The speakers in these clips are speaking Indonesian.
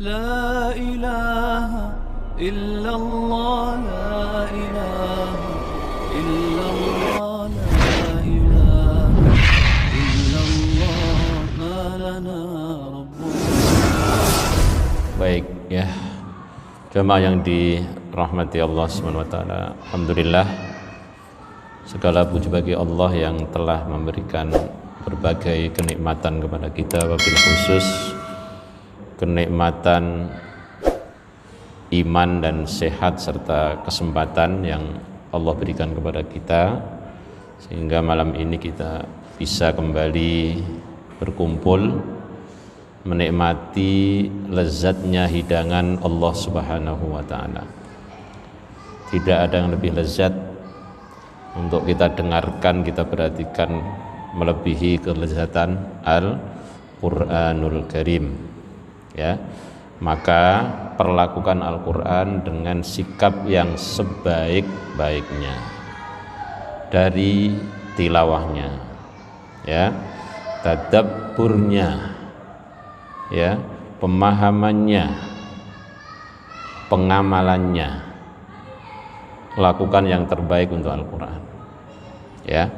لا إله إلا الله لا إله إلا الله لا إله إلا الله ما لنا رب. Baik ya, jemaah yang dirahmati Allah Subhanahu wa taala. Alhamdulillah, segala puji bagi Allah yang telah memberikan berbagai kenikmatan kepada kita, wabil khusus kenikmatan iman dan sehat serta kesempatan yang Allah berikan kepada kita, sehingga malam ini kita bisa kembali berkumpul menikmati lezatnya hidangan Allah Subhanahu wa taala. Tidak ada yang lebih lezat untuk kita dengarkan, kita perhatikan, melebihi kelezatan Al-Qur'anul Karim. Ya, maka perlakukan Al-Quran dengan sikap yang sebaik-baiknya dari tilawahnya, ya, tadabburnya, ya, pemahamannya, pengamalannya. Lakukan yang terbaik untuk Al-Quran, ya,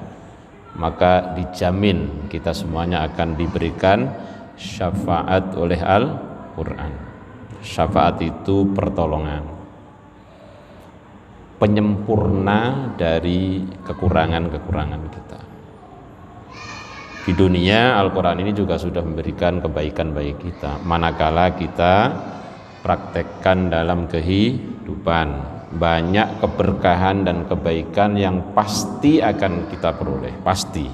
maka dijamin kita semuanya akan diberikan syafaat oleh Al-Quran. Syafaat itu pertolongan, penyempurna dari kekurangan-kekurangan kita. Di dunia Al-Quran ini juga sudah memberikan kebaikan bagi kita, manakala kita praktekkan dalam kehidupan. Banyak keberkahan dan kebaikan yang pasti akan kita peroleh, pasti.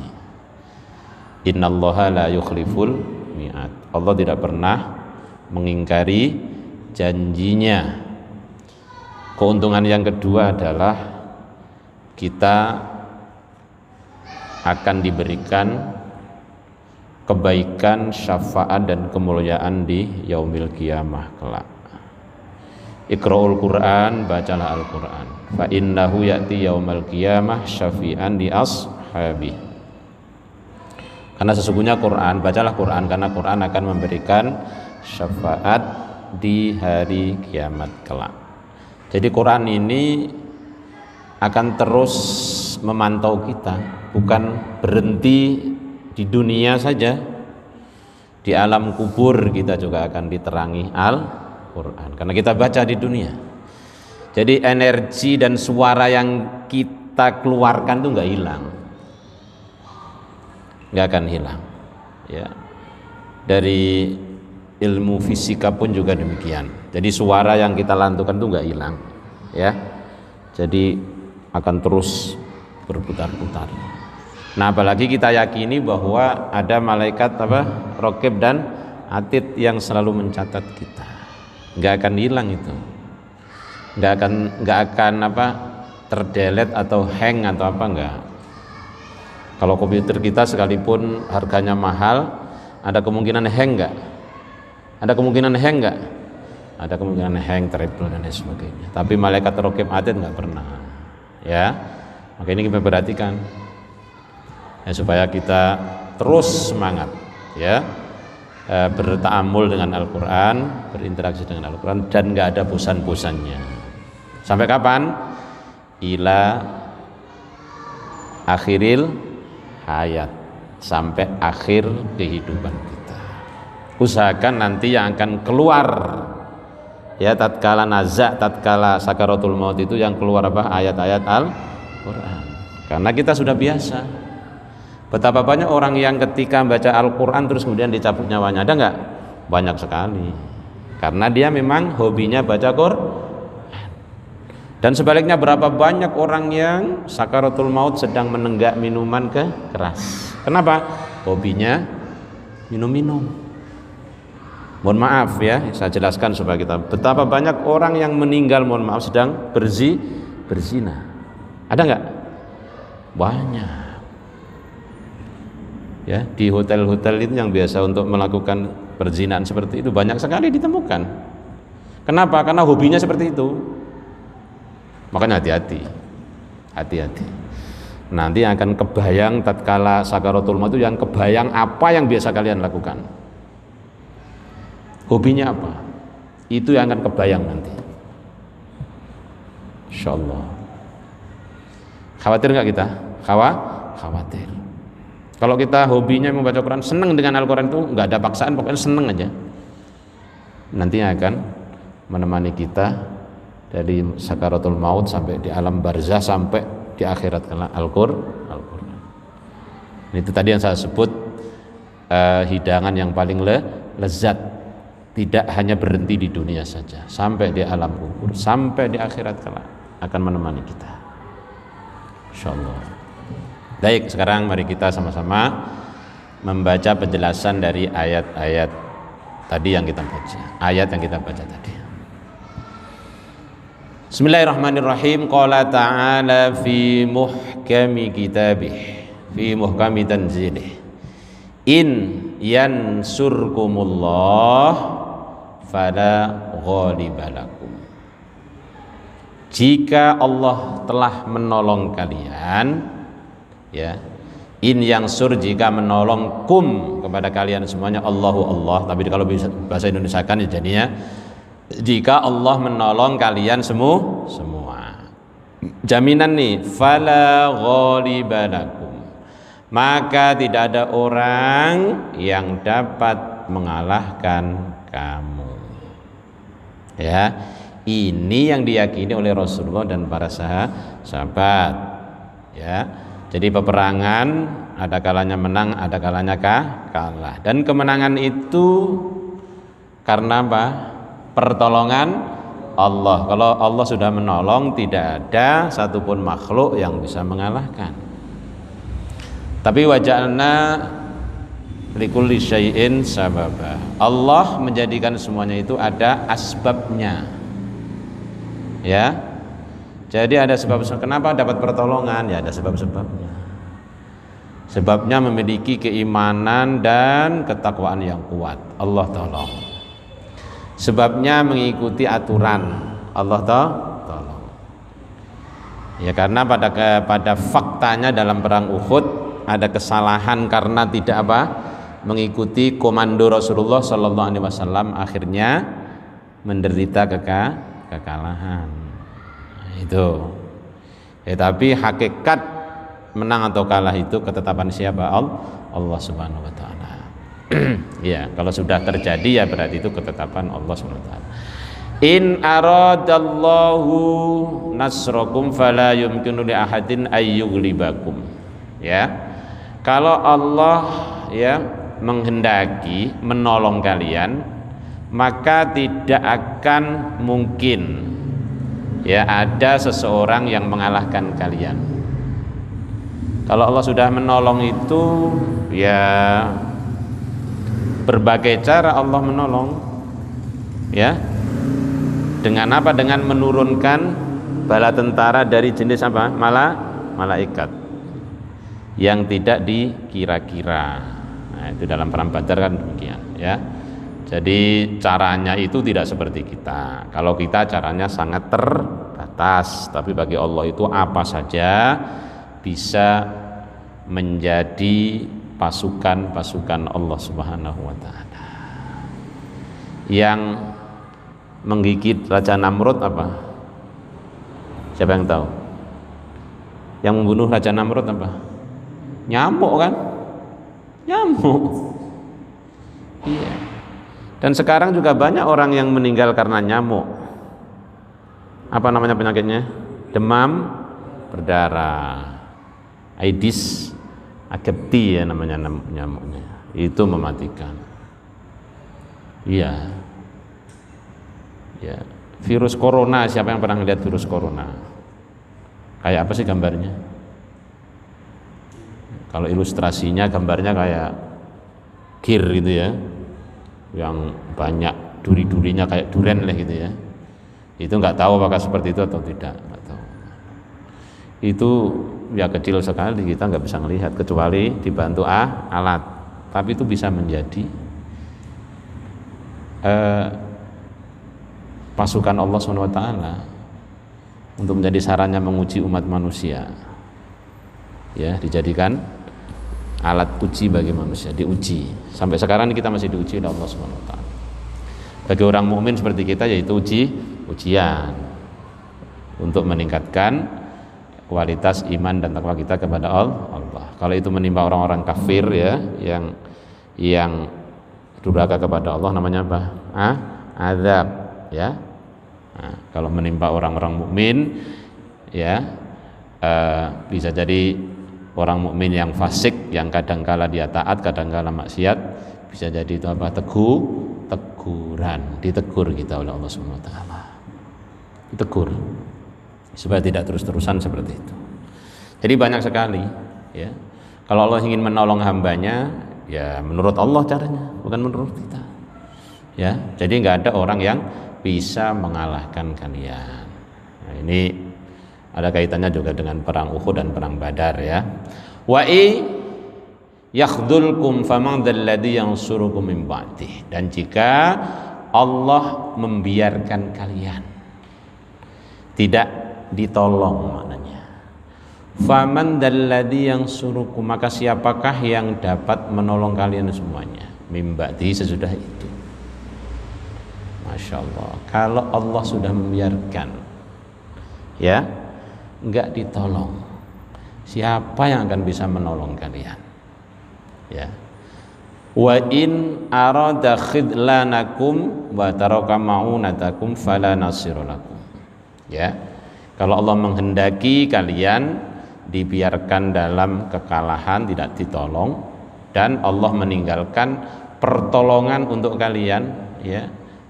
Innallaha la yukhliful mi'ad. Allah tidak pernah mengingkari janjinya. Keuntungan yang kedua adalah kita akan diberikan kebaikan, syafaat dan kemuliaan di yaumil qiyamah kelak. Iqra'ul Qur'an, bacalah Al-Qur'an. Fa innahu ya'ti yaumal qiyamah syafi'an li ashabi. Karena sesungguhnya Quran, bacalah Quran, karena Quran akan memberikan syafaat di hari kiamat kelak. Jadi Quran ini akan terus memantau kita, bukan berhenti di dunia saja. Di alam kubur kita juga akan diterangi Al-Quran, karena kita baca di dunia. Jadi energi dan suara yang kita keluarkan itu nggak hilang, nggak akan hilang, ya. Dari ilmu fisika pun juga demikian. Jadi suara yang kita lantukan itu nggak hilang, ya. Jadi akan terus berputar-putar. Nah, apalagi kita yakini bahwa ada malaikat Raqib dan Atid yang selalu mencatat kita. Nggak akan hilang itu. Nggak akan terdelete atau hang atau enggak. Kalau komputer kita sekalipun harganya mahal, ada kemungkinan hang enggak? Ada kemungkinan hang enggak? Ada kemungkinan hang, triple dan lain sebagainya. Tapi malaikat Raqib Atid enggak pernah. Ya. Maka ini kita perhatikan. Ya, supaya kita terus semangat, ya. Berta'amul dengan Al-Qur'an, berinteraksi dengan Al-Qur'an, dan enggak ada bosan-bosannya. Sampai kapan? Ila akhiril hayat, sampai akhir kehidupan kita. Usahakan nanti yang akan keluar, ya, tatkala nazak, tatkala sakaratul maut itu yang keluar ayat-ayat Al-Quran. Karena kita sudah biasa. Betapa banyak orang yang ketika baca Al-Quran terus kemudian dicabut nyawanya, ada nggak? Banyak sekali. Karena dia memang hobinya baca Quran. Dan sebaliknya, berapa banyak orang yang sakaratul maut sedang menenggak minuman keras. Kenapa? Hobinya minum-minum. Mohon maaf ya, saya jelaskan supaya kita. Betapa banyak orang yang meninggal, mohon maaf, sedang berzina. Ada nggak? Banyak. Ya, di hotel-hotel itu yang biasa untuk melakukan perzinahan seperti itu banyak sekali ditemukan. Kenapa? Karena hobinya seperti itu. Makanya hati-hati. Nanti akan kebayang tatkala sakaratul maut itu, yang kebayang apa yang biasa kalian lakukan. Hobinya apa? Itu yang akan kebayang nanti. Insyaallah. Khawatir nggak kita? Khawatir. Kalau kita hobinya membaca Quran, senang dengan Al-Quran itu nggak ada paksaan, pokoknya senang aja. Nantinya akan menemani kita dari sakaratul maut sampai di alam barzah sampai di akhirat kala Al-Quran. Itu tadi yang saya sebut hidangan yang paling lezat, tidak hanya berhenti di dunia saja, sampai di alam kubur, sampai di akhirat kala akan menemani kita. Insyaallah. Baik, sekarang mari kita sama-sama membaca penjelasan dari ayat-ayat tadi yang kita baca. Ayat yang kita baca tadi. Bismillahirrahmanirrahim. Qala ta'ala fi muhkami kitabih, fi muhkami tanzilih. In yansurkumullah fala ghaliba lakum. Jika Allah telah menolong kalian, ya, in yansur, jika menolong, kum, kepada kalian semuanya, Allahu Allah, tapi kalau bahasa Indonesia kan jadinya jika Allah menolong kalian semua. Jaminan nih, fala ghaliba lakum, maka tidak ada orang yang dapat mengalahkan kamu. Ya, ini yang diyakini oleh Rasulullah dan para sahabat. Ya. Jadi peperangan ada kalanya menang, ada kalanya kalah. Dan kemenangan itu karena apa? Pertolongan Allah. Kalau Allah sudah menolong, tidak ada satupun makhluk yang bisa mengalahkan. Tapi waja'alna likulli syai'in sababa. Allah menjadikan semuanya itu ada asbabnya. Ya. Jadi ada sebab, kenapa dapat pertolongan? Ya ada sebab-sebabnya. Sebabnya memiliki keimanan dan ketakwaan yang kuat, Allah tolong. Sebabnya mengikuti aturan, Allah tolong. Ya karena pada faktanya dalam perang Uhud ada kesalahan karena tidak mengikuti komando Rasulullah Sallallahu Alaihi Wasallam, akhirnya menderita kekalahan. Itu ya, tapi hakikat menang atau kalah itu ketetapan siapa? Allah Subhanahu wa taala. Ya, kalau sudah terjadi ya berarti itu ketetapan Allah Subhanahu wa taala. In aradallahu nasrakum fala yumkinu li ahadin ayyughlibakum. Ya. Kalau Allah ya menghendaki menolong kalian, maka tidak akan mungkin ya ada seseorang yang mengalahkan kalian. Kalau Allah sudah menolong itu ya berbagai cara Allah menolong. Ya. Dengan apa? Dengan menurunkan bala tentara dari jenis apa? Malaikat yang tidak dikira-kira. Nah, itu dalam perang Badar kan demikian, ya. Jadi caranya itu tidak seperti kita. Kalau kita caranya sangat terbatas, tapi bagi Allah itu apa saja bisa menjadi pasukan-pasukan Allah Subhanahu wa taala. Yang menggigit Raja Namrud apa? Siapa yang tahu? Yang membunuh Raja Namrud apa? Nyamuk kan? Nyamuk. Iya. Dan sekarang juga banyak orang yang meninggal karena nyamuk. Apa namanya penyakitnya? Demam berdarah. Aedes aegypti ya namanya nyamuknya. Itu mematikan. Iya. Ya. Virus corona, siapa yang pernah lihat virus corona? Kayak apa sih gambarnya? Kalau ilustrasinya gambarnya kayak kir gitu ya, yang banyak duri-durinya kayak duren lah gitu ya. Itu nggak tahu apakah seperti itu atau tidak, nggak tahu. Itu ya kecil sekali, kita nggak bisa melihat kecuali dibantu alat. Tapi itu bisa menjadi pasukan Allah SWT untuk menjadi sarannya menguji umat manusia. Ya, dijadikan alat uji bagi manusia, diuji. Sampai sekarang kita masih diuji oleh Allah SWT. Bagi orang mukmin seperti kita yaitu ujian untuk meningkatkan kualitas iman dan takwa kita kepada Allah. Kalau itu menimpa orang-orang kafir ya, yang durhaka kepada Allah, namanya apa? Azab ya. Nah, kalau menimpa orang-orang mukmin ya, bisa jadi orang mukmin yang fasik, yang kadangkala dia taat, kadangkala maksiat, bisa jadi itu apa? Teguran, ditegur kita oleh Allah Subhanahu wa taala. Ditegur supaya tidak terus-terusan seperti itu. Jadi banyak sekali ya. Kalau Allah ingin menolong hambanya, ya menurut Allah caranya, bukan menurut kita. Ya, jadi nggak ada orang yang bisa mengalahkan kalian. Nah, ini ada kaitannya juga dengan perang Uhud dan perang Badar ya. Wa yakhdulkum faman dzalladzi yansurukum min ba'dih. Dan jika Allah membiarkan kalian tidak ditolong, maknanya faman dzalladzi yansurukum, maka siapakah yang dapat menolong kalian semuanya min ba'dih, sesudah itu. Masya Allah, kalau Allah sudah membiarkan ya, enggak ditolong, siapa yang akan bisa menolong kalian ya. Wa in arada khidlanakum wa taraka ma'unatakum fala nasira lakum ya. Kalau Allah menghendaki kalian dibiarkan dalam kekalahan, tidak ditolong, dan Allah meninggalkan pertolongan untuk kalian ya,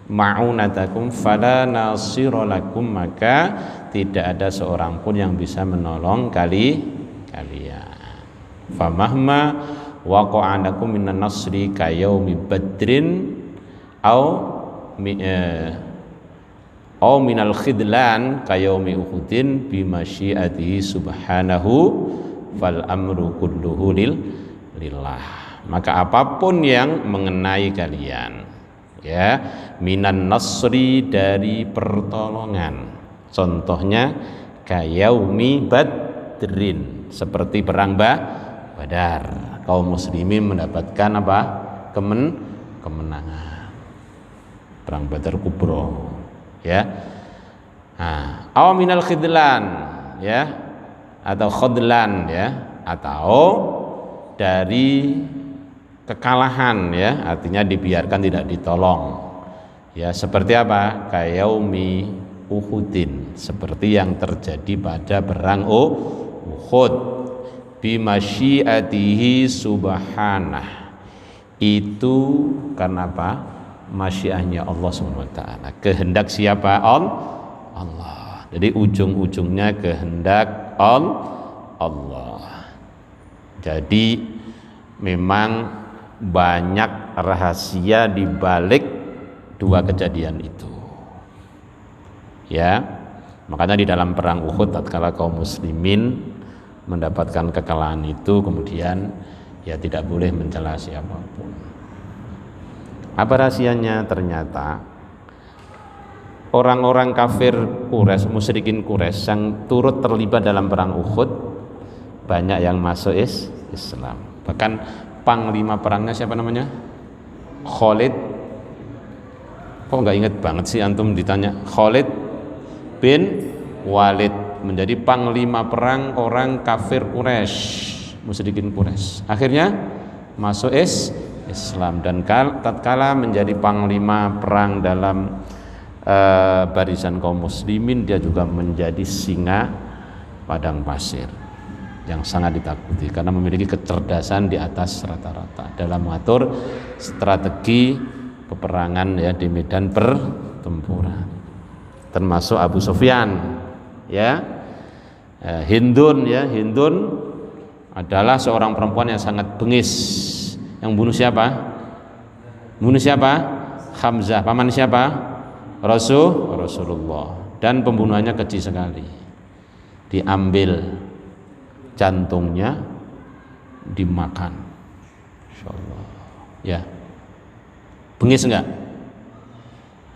ma'unatakum fala nasira lakum, maka tidak ada seorang pun yang bisa menolong kalian. Famahma waqa'anakum minan nasri kayaumi badrin au minal khidlan kayaumi uhudin bimasyiatihi subhanahu fal amru kulluhu lillah. Maka apapun yang mengenai kalian ya, minan nasri, dari pertolongan, contohnya kayaumi badrin, seperti perang Badar, kaum muslimin mendapatkan apa? Kemenangan. Perang Badar kubro ya. Nah, aw minal khidlan ya, atau khadlan ya, atau dari kekalahan ya, artinya dibiarkan, tidak ditolong ya. Seperti apa? Kayaumi Uhudin, seperti yang terjadi pada perang Uhud. Bimasyiatihi subhanah, itu karena apa? Masyiahnya Allah SWT, kehendak siapa? Allah. Jadi ujung-ujungnya kehendak Allah. Jadi memang banyak rahasia di balik dua kejadian itu ya. Makanya di dalam perang Uhud, tatkala kaum muslimin mendapatkan kekalahan itu, kemudian ya tidak boleh mencela siapapun. Apa rahasianya? Ternyata orang-orang kafir Quraisy, musyrikin Quraisy yang turut terlibat dalam perang Uhud, banyak yang masuk Islam. Bahkan panglima perangnya siapa namanya? Khalid. Kok nggak inget banget sih antum ditanya? Khalid bin Walid menjadi panglima perang orang kafir Quraisy, musyrikin Quraisy. Akhirnya masuk Islam, dan tatkala menjadi panglima perang dalam barisan kaum muslimin, dia juga menjadi singa padang pasir yang sangat ditakuti karena memiliki kecerdasan di atas rata-rata dalam mengatur strategi peperangan ya, di medan pertempuran. Termasuk Abu Sufyan ya, Hindun ya. Hindun adalah seorang perempuan yang sangat bengis, yang bunuh siapa? Hamzah, paman siapa? Rasulullah. Dan pembunuhannya kecil sekali, diambil jantungnya, dimakan. Insyaallah ya. Bengis enggak?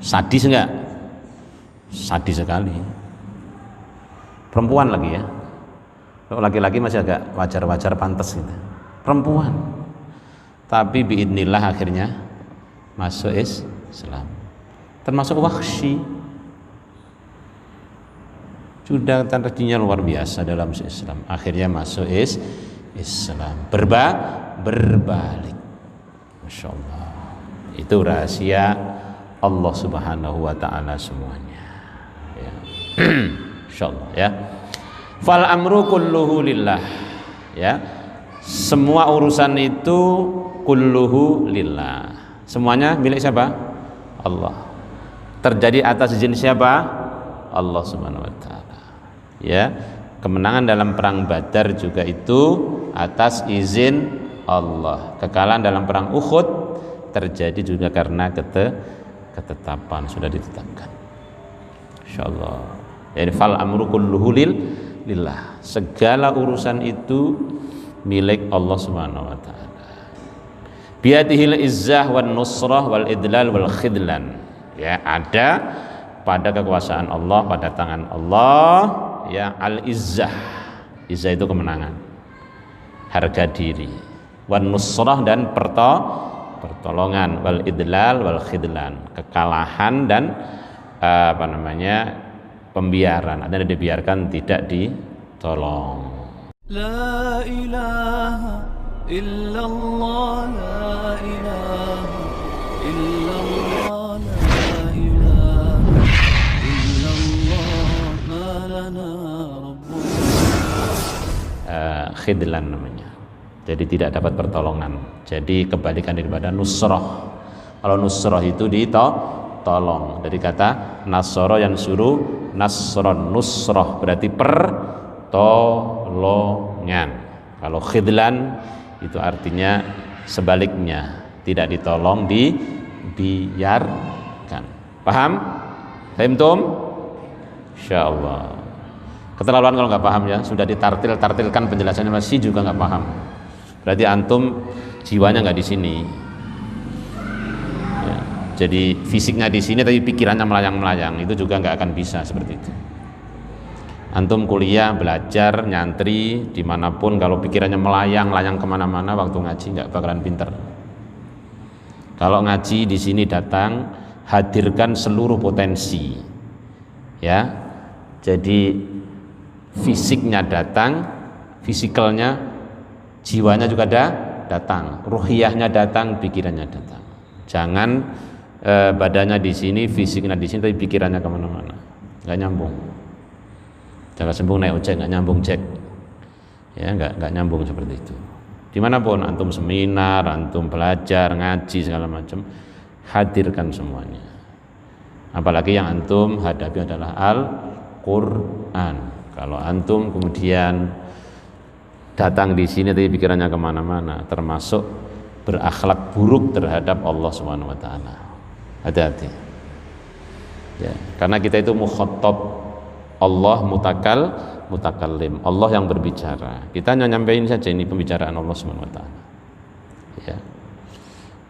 Sadis enggak? Sadis sekali. Perempuan lagi ya. Kalau laki-laki masih agak wajar-wajar, pantas gitu. Perempuan. Tapi biidnillah akhirnya masuk Islam. termasuk Wahsy. Sudah rezekinya luar biasa dalam Islam. Akhirnya masuk Islam. Berbalik. Masya Allah. Itu rahasia Allah Subhanahu wa ta'ala semuanya. Ya. Insya Allah ya. Fal amru kulluhu lillah. Ya. Semua urusan itu kulluhu lillah. Semuanya milik siapa? Allah. Terjadi atas izin siapa? Allah Subhanahu wa ta'ala. Ya, kemenangan dalam perang Badar juga itu atas izin Allah. Kekalahan dalam perang Uhud terjadi juga karena ketetapan, sudah ditetapkan. Insyaallah. Jadi fal amru kulluhu lillah. Segala urusan itu milik Allah Subhanahu wa taala. Biyadihil izzah wan nusrah wal idlal wal khidlan. Ya, ada pada kekuasaan Allah, pada tangan Allah, ya, al-izzah. Izzah itu kemenangan, harga diri. Wan nusrah dan pertolongan, wal idlal wal khidlan, kekalahan dan pembiaran. Ada yang dibiarkan, tidak ditolong. La ilaha illallah, la ilaha illallah, la ilaha illallah, ma lana rabbuna. Khidlan namanya. Jadi tidak dapat pertolongan. Jadi kebalikan daripada nusrah. Kalau nusrah itu ditolong. Dari kata nasara yang suruh nasron, nusrah berarti pertolongan. Kalau khidlan itu artinya sebaliknya, tidak ditolong, dibiarkan. Paham? Fahimtum? Insyaallah. Keterlaluan kalau nggak paham ya, sudah ditartilkan penjelasannya masih juga nggak paham. Berarti antum jiwanya nggak di sini. Ya, jadi fisiknya di sini tapi pikirannya melayang-melayang, itu juga nggak akan bisa seperti itu. Antum kuliah, belajar, nyantri dimanapun, kalau pikirannya melayang kemana-mana, waktu ngaji nggak bakalan pinter. Kalau ngaji di sini datang, hadirkan seluruh potensi, ya. Jadi fisiknya datang, fisikalnya, jiwanya juga datang, ruhiyahnya datang, pikirannya datang. Jangan badannya di sini, fisiknya di sini, tapi pikirannya kemana-mana, nggak nyambung. Jangan sembung naik ojek, nggak nyambung cek, ya, nggak nyambung seperti itu. Dimanapun antum seminar, antum belajar, ngaji segala macam, hadirkan semuanya. Apalagi yang antum hadapi adalah Al-Quran. Kalau antum kemudian datang di sini tapi pikirannya kemana-mana, termasuk berakhlak buruk terhadap Allah Subhanahu wa taala. Hati-hati. Ya, karena kita itu mukhatab, Allah mutakallim, Allah yang berbicara. Kita hanya nyampein saja ini pembicaraan Allah Subhanahu wa taala. Ya.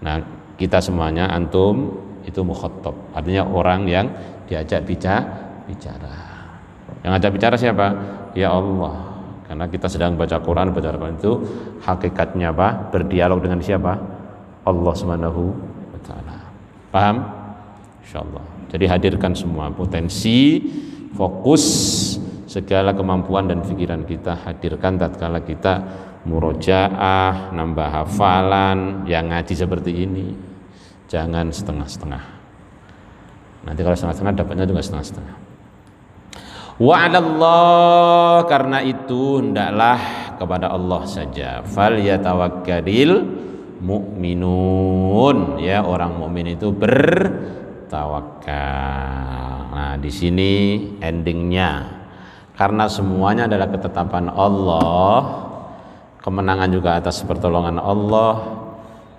Nah, kita semuanya antum itu mukhatab, artinya orang yang diajak bicara. Yang ajak bicara siapa? Ya Allah. Karena kita sedang baca Quran itu hakikatnya apa? Berdialog dengan siapa? Allah Subhanahu wa taala. Paham? Insyaallah. Jadi hadirkan semua potensi, fokus segala kemampuan dan pikiran kita, hadirkan tatkala kita murojaah, nambah hafalan, yang ngaji seperti ini. Jangan setengah-setengah. Nanti kalau setengah-setengah dapatnya juga setengah-setengah. Wa'alallah, karena itu hendaklah kepada Allah saja. Fal yatawakkalil mu'minun, ya, orang mukmin itu bertawakal. Nah, di sini endingnya, karena semuanya adalah ketetapan Allah, kemenangan juga atas pertolongan Allah,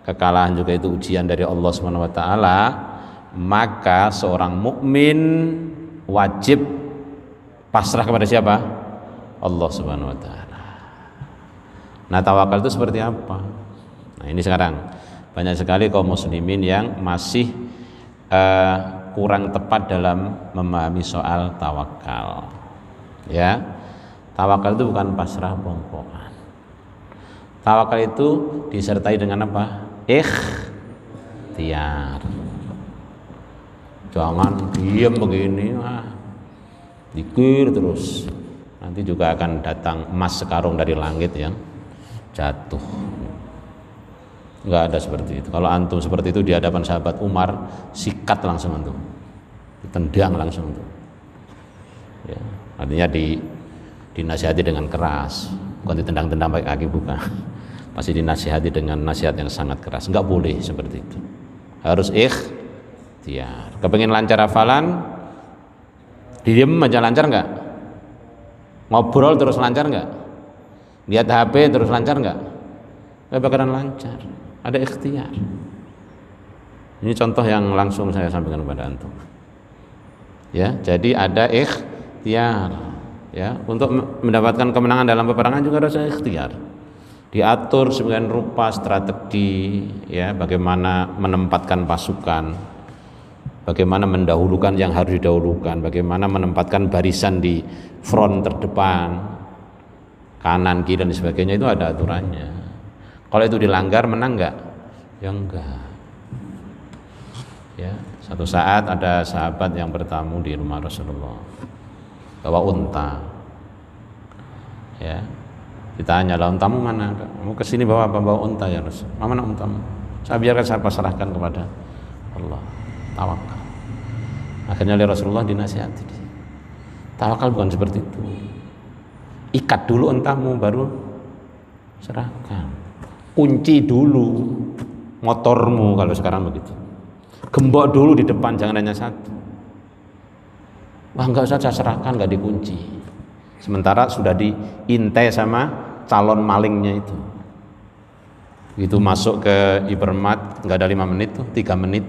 kekalahan juga itu ujian dari Allah Subhanahu wa taala, maka seorang mukmin wajib pasrah kepada siapa? Allah Subhanahu wa taala. Nah, tawakal itu seperti apa? Nah, ini sekarang banyak sekali kaum muslimin yang masih kurang tepat dalam memahami soal tawakal. Ya. Tawakal itu bukan pasrah bongkokan. Tawakal itu disertai dengan apa? Ikhtiar. Jangan diam begini, zikir terus. Nanti juga akan datang emas sekarung dari langit yang jatuh. Enggak ada seperti itu. Kalau antum seperti itu di hadapan sahabat Umar, sikat langsung antum, ditendang langsung antum. Ya, artinya dinasihati dengan keras, bukan ditendang-tendang pakai kaki, bukan. Pasti dinasihati dengan nasihat yang sangat keras. Enggak boleh seperti itu. Harus ikhtiar. Kepengen lancar hafalan, diem aja lancar enggak? Ngobrol terus lancar enggak? Lihat HP terus lancar enggak? Enggak bakalan lancar. Ada ikhtiar. Ini contoh yang langsung saya sampaikan kepada antum. Ya, jadi ada ikhtiar. Ya, untuk mendapatkan kemenangan dalam peperangan juga harus ikhtiar. Diatur sebagian rupa strategi, ya, bagaimana menempatkan pasukan, bagaimana mendahulukan yang harus didahulukan, bagaimana menempatkan barisan di front terdepan, kanan, kiri dan sebagainya, itu ada aturannya. Kalau itu dilanggar, menang enggak? Ya enggak. Ya, satu saat ada sahabat yang bertamu di rumah Rasulullah, bawa unta. Ya, ditanya, lah untamu mana? Kamu kesini bawa apa? Bawa unta ya Rasul. Mana untamu? Saya biarkan, saya pasrahkan kepada Allah. Tawakal. Akhirnya oleh Rasulullah dinasihati. Tawakal bukan seperti itu. Ikat dulu untamu baru serahkan. Kunci dulu motormu kalau sekarang begitu. Gembok dulu di depan, jangan hanya satu. Wah, enggak usah, saya serahkan, enggak dikunci. Sementara sudah diintai sama calon malingnya itu. Itu masuk ke hipermat, enggak ada 5 menit tuh, 3 menit.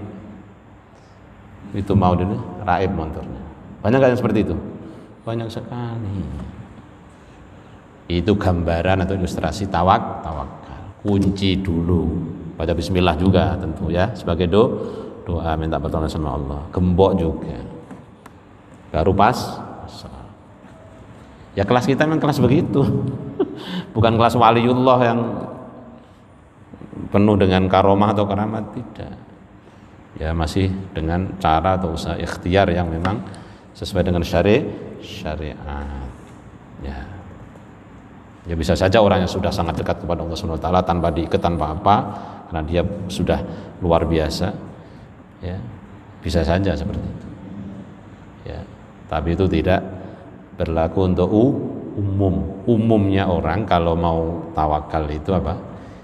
Itu mau dulu raib motornya. Banyak kan yang seperti itu? Banyak sekali. Itu gambaran atau ilustrasi tawakal. Kunci dulu, baca bismillah juga tentu ya, sebagai doa minta pertolongan sama Allah. Gembok juga. Baru pas. Ya kelas kita memang kelas begitu. Bukan kelas waliullah yang penuh dengan karomah atau karamat, tidak. Ya masih dengan cara atau usaha ikhtiar yang memang sesuai dengan syariat. Ya. Ya bisa saja orang yang sudah sangat dekat kepada Allah Subhanahu wa taala tanpa diikat, tanpa apa, karena dia sudah luar biasa. Ya. Bisa saja seperti itu. Ya. Tapi itu tidak berlaku untuk umum. Umumnya orang kalau mau tawakal itu apa?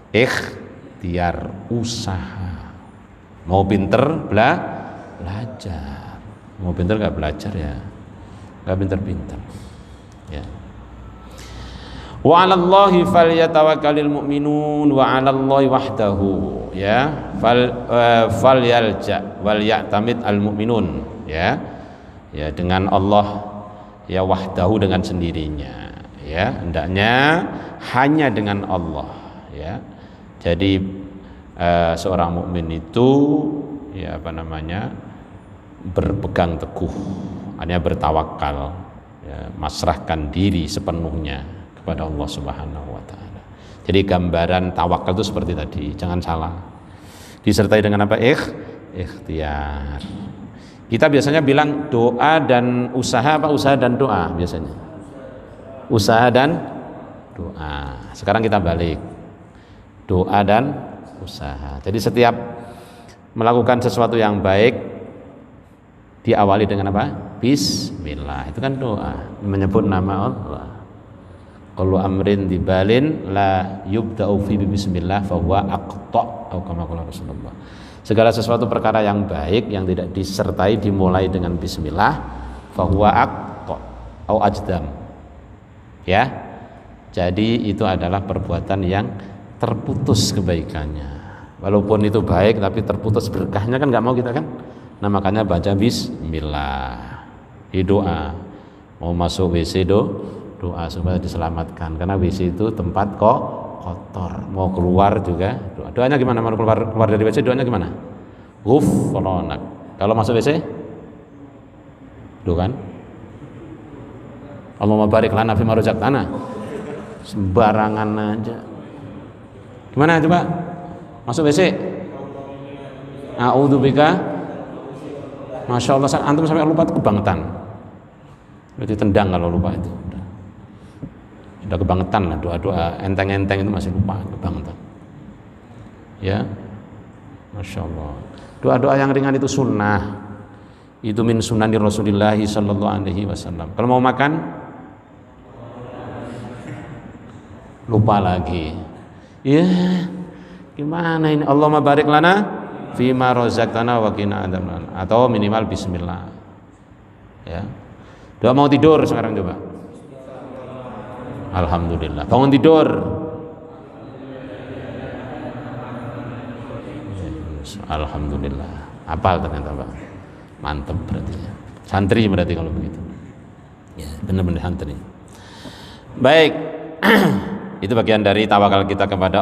Ikhtiar, usaha. Mau pinter belajar. Mau pinter enggak belajar ya enggak pinter-pinter. Ya. Wa 'alallahi falyatawakkalul mu'minun wa 'alallahi wahdahu, ya. Falyalja wal ya'tamid al mu'minun, ya. Ya, dengan Allah, ya, wahdahu dengan sendirinya, ya. Hendaknya hanya dengan Allah, ya. Jadi seorang mukmin itu, ya, berpegang teguh, hanya bertawakal, ya, masrahkan diri sepenuhnya kepada Allah Subhanahu wa taala. Jadi gambaran tawakal itu seperti tadi, jangan salah. Disertai dengan apa? Ikhtiar. Kita biasanya bilang doa dan usaha, apa usaha dan doa biasanya? Usaha dan doa. Sekarang kita balik. Doa dan usaha. Jadi setiap melakukan sesuatu yang baik diawali dengan apa? Bismillah. Itu kan doa, menyebut nama Allah. Kullu amrin dibalin la yubda'u fi bismillah fa huwa aqta' atau kama qala Rasulullah. Segala sesuatu perkara yang baik yang tidak disertai dimulai dengan bismillah fa huwa aqta' atau ajdam. Ya. Jadi itu adalah perbuatan yang terputus kebaikannya. Walaupun itu baik tapi terputus berkahnya, kan enggak mau kita kan. Nah, makanya baca bismillah. Di doa. Mau masuk WC doa supaya diselamatkan, karena WC itu tempat kotor. Mau keluar juga doanya gimana? Mau keluar dari WC doanya gimana? Ghufranak. Kalau masuk WC doa kan Allahumma barik lana fima razaqtana. Sembarangan aja. Gimana coba? Masuk WC. A'udzubika Masya Allah, antum sampai lupa itu kebangetan. Itu tendang kalau lupa itu. Udah kebangetan lah, doa-doa enteng-enteng itu masih lupa, kebangetan. Ya, Masya Allah. Doa-doa yang ringan itu sunnah. Itu min sunani Rasulullah sallallahu alaihi wasallam. Kalau mau makan lupa lagi. Ya, gimana ini? Allahumma barik lana fima razaqtana wa qina adzabannar. Atau minimal bismillah. Ya. Doa mau tidur sekarang coba. Alhamdulillah. Bangun tidur. Alhamdulillah. Hafal ternyata Pak. Mantap berarti ya. Santri berarti kalau begitu. Ya, benar-benar santri. Baik. Itu bagian dari tawakal kita kepada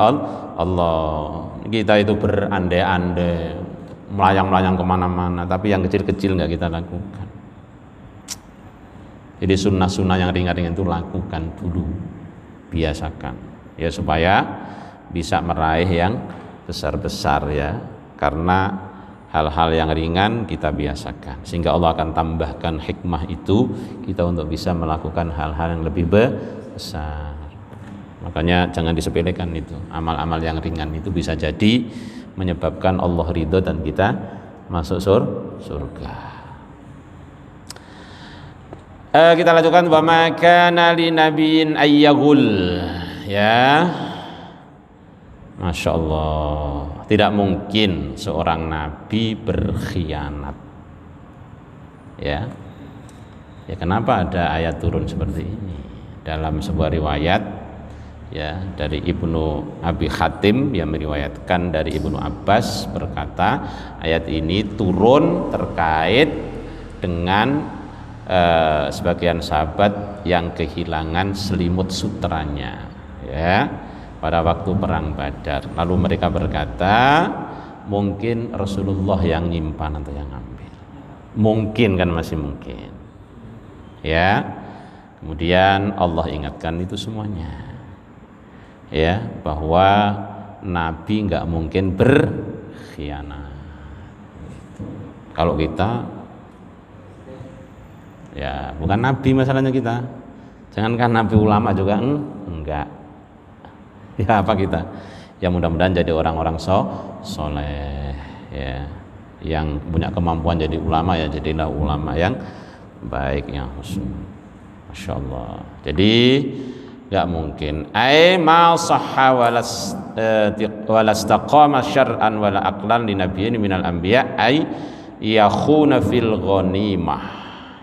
Allah. Kita itu berandai-andai, melayang-melayang kemana-mana, tapi yang kecil-kecil nggak kita lakukan. Jadi sunnah-sunnah yang ringan-ringan itu lakukan dulu, biasakan, ya supaya bisa meraih yang besar-besar ya. Karena hal-hal yang ringan kita biasakan, sehingga Allah akan tambahkan hikmah itu kita untuk bisa melakukan hal-hal yang lebih besar. Makanya jangan disepelekan itu. Amal-amal yang ringan itu bisa jadi menyebabkan Allah ridho dan kita masuk surga. Kita lanjutkan, wa ma kana li nabiyyin ayyagul, ya. Masya Allah, tidak mungkin seorang nabi berkhianat, ya. Ya, kenapa ada ayat turun seperti ini? Dalam sebuah riwayat ya dari Ibnu Abi Hatim yang meriwayatkan dari Ibnu Abbas berkata, ayat ini turun terkait dengan sebagian sahabat yang kehilangan selimut sutranya ya pada waktu perang Badar. Lalu mereka berkata, mungkin Rasulullah yang nyimpan atau yang ambil. Mungkin, kan masih mungkin. Ya. Kemudian Allah ingatkan itu semuanya. Ya, bahwa Nabi nggak mungkin berkhianat. Kalau kita ya bukan Nabi masalahnya kita. Jangankan Nabi, ulama juga enggak. Ya apa kita? Ya mudah-mudahan jadi orang-orang soleh ya, yang punya kemampuan jadi ulama, ya jadilah ulama yang baik, yang husn. Masya Allah. Jadi nggak mungkin. Ai ma sahha walastaqama syar'an wala aqlan li nabiyyin minal anbiya ai yakhuna fil ghanimah.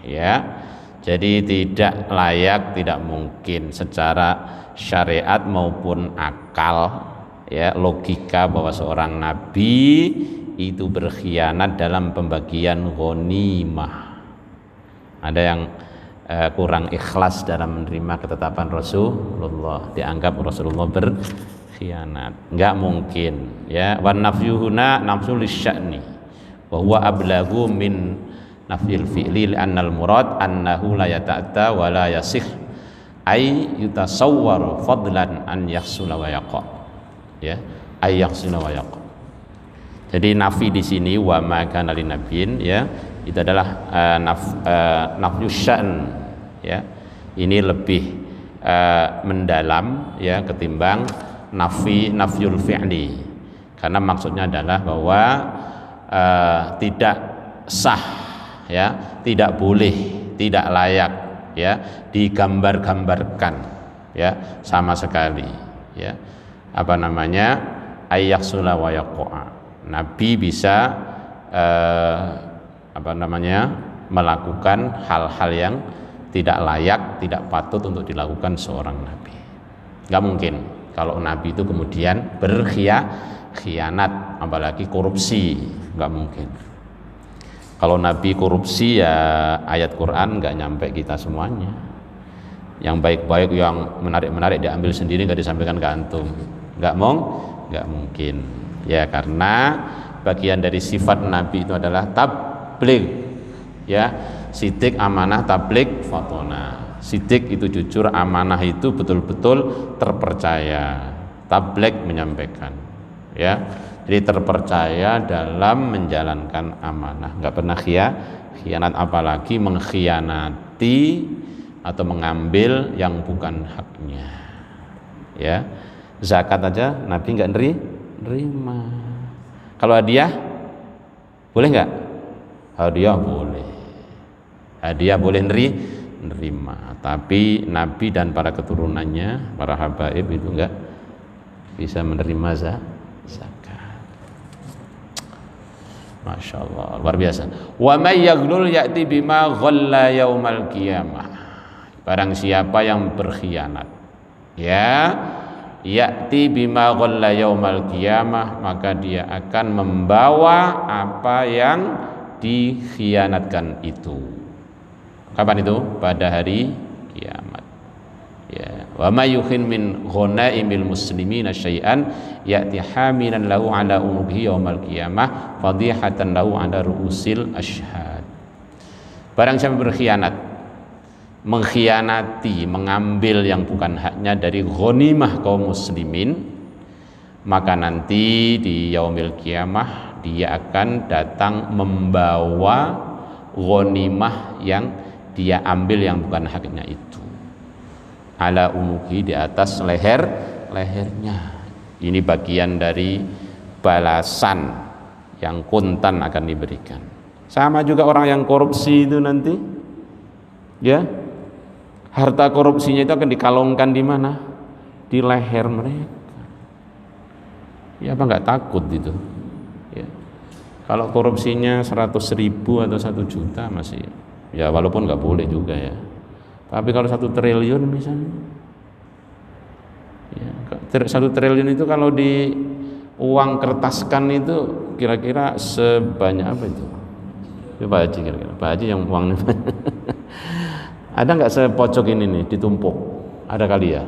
Ya. Jadi tidak layak, tidak mungkin secara syariat maupun akal ya, logika bahwa seorang nabi itu berkhianat dalam pembagian ghanimah. Ada yang kurang ikhlas dalam menerima ketetapan Rasulullah, dianggap Rasulullah berkhianat. Enggak mungkin ya. Wan nafyuhuna nafsul lisya'ni wa huwa ablagu min nafyil fi'li li'annal murad annahu la yata'atta wa la yasih ay yutasawwaru fadlan an yahsula wa yaqa, ya ay yahsula wa yaqa. Jadi nafi di sini wa ma kana lin nabiyyin ya, itu adalah nafyu sya'n ya. Ini lebih mendalam ya ketimbang nafyul fi'li, karena maksudnya adalah bahwa tidak sah ya, tidak boleh, tidak layak ya digambar-gambarkan ya sama sekali ya, apa namanya, ayyaksula wa yaqa'a. Nabi bisa apa namanya, melakukan hal-hal yang tidak layak, tidak patut untuk dilakukan seorang nabi. Nggak mungkin kalau nabi itu kemudian berkhianat, apalagi korupsi, nggak mungkin. Kalau nabi korupsi ya ayat Quran nggak nyampe kita semuanya. Yang baik-baik, yang menarik-menarik diambil sendiri, nggak disampaikan ke antum. Nggak mungkin. Ya, karena bagian dari sifat nabi itu adalah tabligh. Ya, sidik, amanah, tabligh, fatona. Sidik itu jujur, amanah itu betul-betul terpercaya. Tabligh menyampaikan. Ya. Jadi terpercaya dalam menjalankan amanah, nggak pernah khianat, apalagi mengkhianati atau mengambil yang bukan haknya. Ya, zakat aja Nabi nggak nerima. Kalau hadiah boleh nggak? Hadiah boleh. Hadiah boleh nerima, tapi Nabi dan para keturunannya, para habaib itu nggak bisa menerima zakat. Masya Allah, luar biasa. Wa may yaghlul ya'ti bima ghalla yaumal qiyamah. Barang siapa yang berkhianat, ya, ya'ti bima ghalla yaumal qiyamah, maka dia akan membawa apa yang dikhianatkan itu. Kapan itu? Pada hari kiamat. Ya, wa may yukhin min ghanaimil muslimina syai'an ya'ti hamilan lahu ala unubihi yaumal qiyamah fadhihatan lahu ala ru'usil asyhad. Barang siapa berkhianat, mengkhianati, mengambil yang bukan haknya dari ghanimah kaum muslimin, maka nanti di yaumil qiyamah dia akan datang membawa ghanimah yang dia ambil yang bukan haknya itu, ala unuki, di atas lehernya. Ini bagian dari balasan yang kuntan akan diberikan. Sama juga orang yang korupsi itu nanti, ya, harta korupsinya itu akan dikalungkan di mana? Di leher mereka. Ya, apa nggak takut itu? Ya. Kalau korupsinya 100.000 atau 1 juta masih, ya walaupun nggak boleh juga ya. Tapi kalau 1 triliun misalnya, ya, 1 triliun itu kalau di uang kertaskan itu kira-kira sebanyak apa itu? Pak Haji kira-kira, Pak Haji yang uangnya ada nggak sepojok ini nih ditumpuk? Ada kali ya?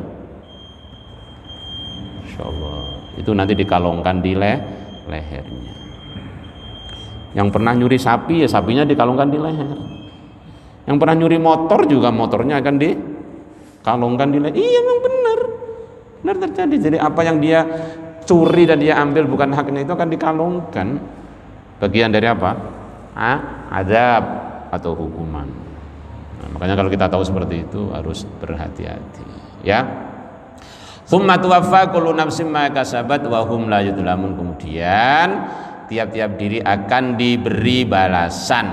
Insya Allah. Itu nanti dikalungkan di lehernya. Yang pernah nyuri sapi, ya sapinya dikalungkan di leher. Yang pernah nyuri motor juga motornya akan dikalungkan di leher. Iya, memang benar terjadi. Jadi apa yang dia curi dan dia ambil bukan haknya itu akan dikalungkan. Bagian dari apa? Azab atau hukuman. Nah, makanya kalau kita tahu seperti itu harus berhati-hati, ya. Tsumma tuwaffa kullu nafsin ma kasabat wa hum la yudlamun. Kemudian tiap-tiap diri akan diberi balasan,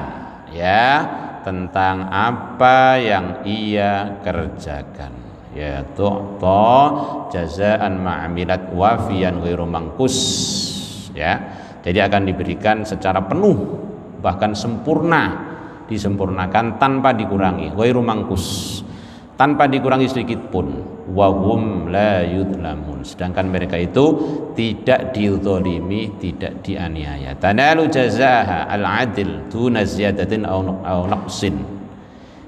ya, tentang apa yang ia kerjakan, yaitu jazaan ma'amilat wafiyan ghairu mangkus, ya. Jadi akan diberikan secara penuh, bahkan sempurna, disempurnakan tanpa dikurangi, ghairu mangkus, tanpa dikurangi sedikit pun. Wa hum la yudlamun, sedangkan mereka itu tidak dizalimi, tidak dianiaya. Tanalu jazaaha al-adil duna ziyadatin aw naqsin.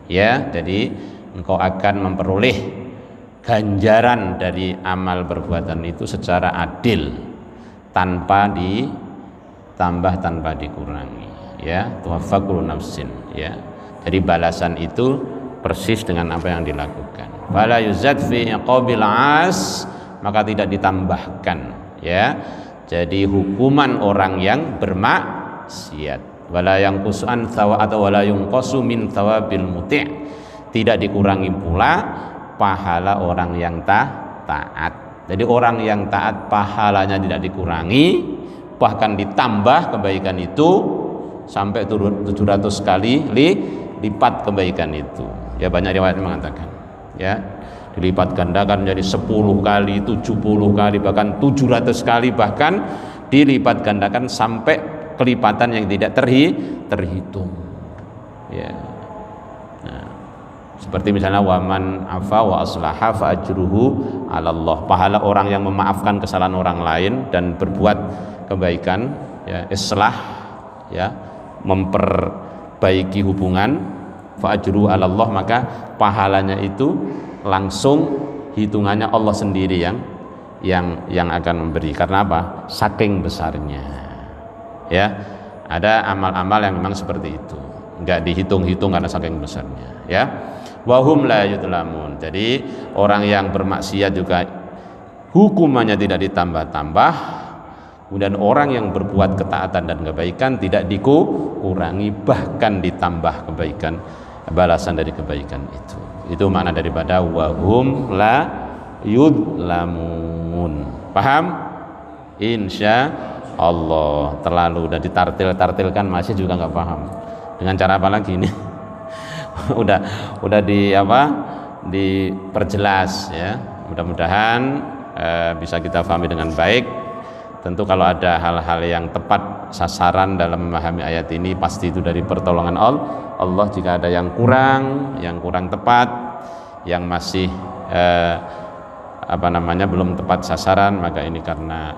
Ya, jadi engkau akan memperoleh ganjaran dari amal perbuatan itu secara adil, tanpa ditambah, tanpa dikurangi, ya. Tuwaffa kullu nafsin, ya. Jadi balasan itu persis dengan apa yang dilakukan. Fala yuzad fi iqabil as, maka tidak ditambahkan, ya. Jadi hukuman orang yang bermaksiat, wala yanqus an thawa atau wala yunqasu min thawabil muti', tidak dikurangi pula pahala orang yang taat. Jadi orang yang taat pahalanya tidak dikurangi, bahkan ditambah kebaikan itu sampai 700 kali lipat kebaikan itu. Ya, banyak riwayat mengatakan, ya, dilipat gandakan menjadi 10 kali, 70 kali, bahkan 700 kali, bahkan dilipat gandakan sampai kelipatan yang tidak terhitung, ya. Nah, seperti misalnya waman afa wa aslaha fa ajruhu 'ala Allah, pahala orang yang memaafkan kesalahan orang lain dan berbuat kebaikan, ya, islah, ya, memperbaiki hubungan, fa ajruhu 'ala Allah, maka pahalanya itu langsung hitungannya Allah sendiri yang akan memberi. Karena apa? Saking besarnya, ya. Ada amal-amal yang memang seperti itu, enggak dihitung-hitung karena saking besarnya, ya. Wahum la yudlamun. Jadi orang yang bermaksiat juga hukumannya tidak ditambah-tambah, Kemudian orang yang berbuat ketaatan dan kebaikan tidak dikurangi, bahkan ditambah kebaikan, balasan dari kebaikan itu. Itu makna daripada wahum la yudlamun. Paham? Insya Allah. Terlalu udah ditartil-tartilkan masih juga nggak paham. Dengan cara apa lagi ini? udah diperjelas ya. Mudah-mudahan bisa kita pahami dengan baik. Tentu kalau ada hal-hal yang tepat sasaran dalam memahami ayat ini, pasti itu dari pertolongan Allah. Jika ada yang kurang tepat, yang masih belum tepat sasaran, maka ini karena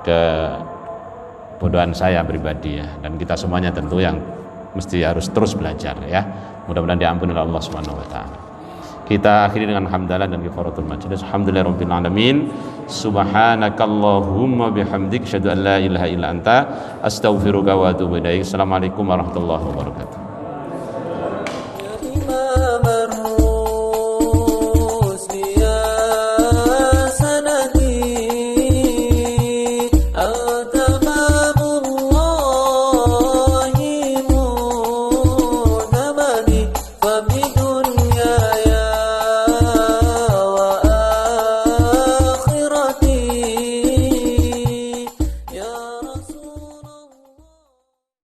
kebodohan saya pribadi ya. Dan kita semuanya tentu yang mesti harus terus belajar ya. Mudah-mudahan diampuni oleh Allah Subhanahu wa taala. Kita akhiri dengan hamdalah dan kifaratul majlis. Alhamdulillahirabbil alamin. Subhanakallahumma bihamdik asyhadu an la ilaha illa anta astaghfiruka wa atubu ilaik. Assalamualaikum warahmatullahi wabarakatuh.